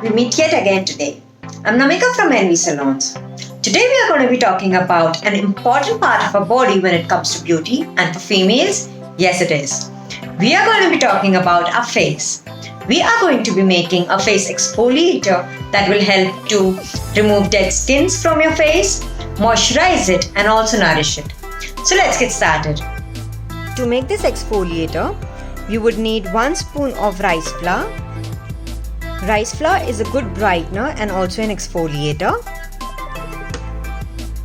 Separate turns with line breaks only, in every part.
We meet yet again today. I'm Namika from Salons. Today we are going to be talking about an important part of our body when it comes to beauty, and for females, yes it is. We are going to be talking about our face. We are going to be making a face exfoliator that will help to remove dead skins from your face, moisturize it and also nourish it. So let's get started. To make this exfoliator, you would need 1 spoon of rice flour. Rice flour is a good brightener and also an exfoliator.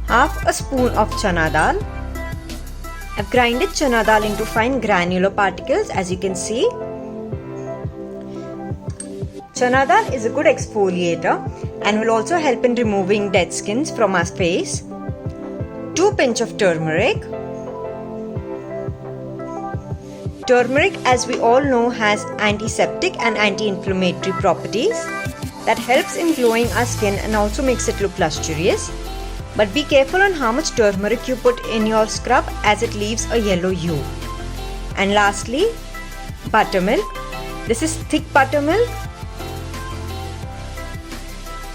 Half a spoon of chana dal. I've grinded chana dal into fine granular particles, as you can see. Chana dal is a good exfoliator and will also help in removing dead skins from our face. 2 pinch of turmeric. Turmeric, as we all know, has antiseptic and anti-inflammatory properties that helps in glowing our skin and also makes it look lustrous. But be careful on how much turmeric you put in your scrub, as it leaves a yellow hue. And lastly, buttermilk. This is thick buttermilk.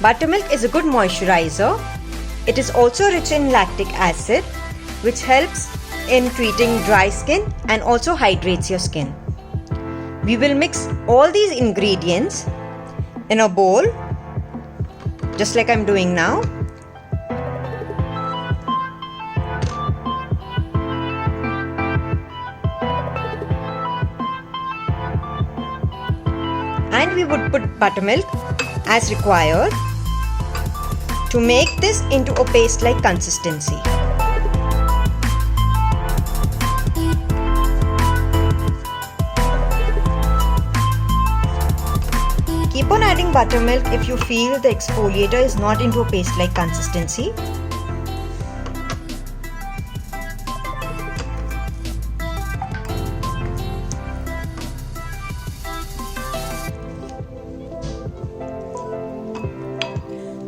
Buttermilk is a good moisturizer. It is also rich in lactic acid, which helps in treating dry skin and also hydrates your skin. We will mix all these ingredients in a bowl, just like I'm doing now. And we would put buttermilk as required to make this into a paste-like consistency. Keep on adding buttermilk if you feel the exfoliator is not into a paste-like consistency.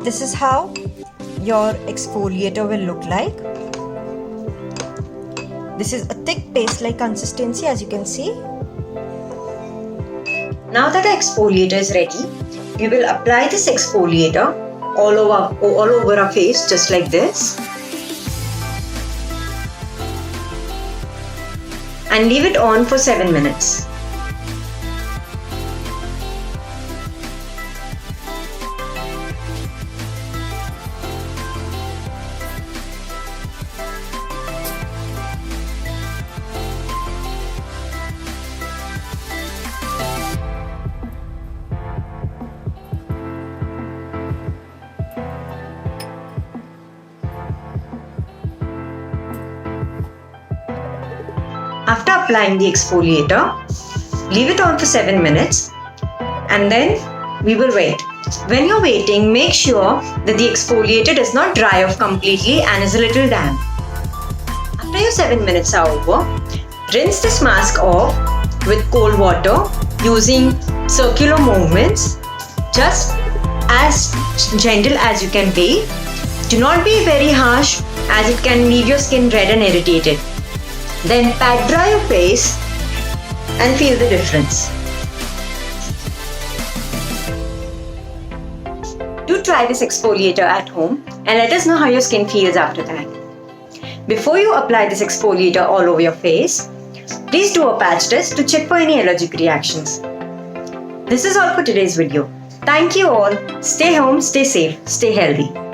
This is how your exfoliator will look like. This is a thick paste-like consistency, as you can see. Now that our exfoliator is ready, we will apply this exfoliator all over our face, just like this, and leave it on for 7 minutes. After applying the exfoliator, leave it on for 7 minutes and then we will wait. When you're waiting, make sure that the exfoliator does not dry off completely and is a little damp. After your 7 minutes are over, rinse this mask off with cold water using circular movements, just as gentle as you can be. Do not be very harsh, as it can leave your skin red and irritated. Then pat dry your face and feel the difference. Do try this exfoliator at home and let us know how your skin feels after that. Before you apply this exfoliator all over your face, please do a patch test to check for any allergic reactions. This is all for today's video. Thank you all. Stay home, stay safe, stay healthy.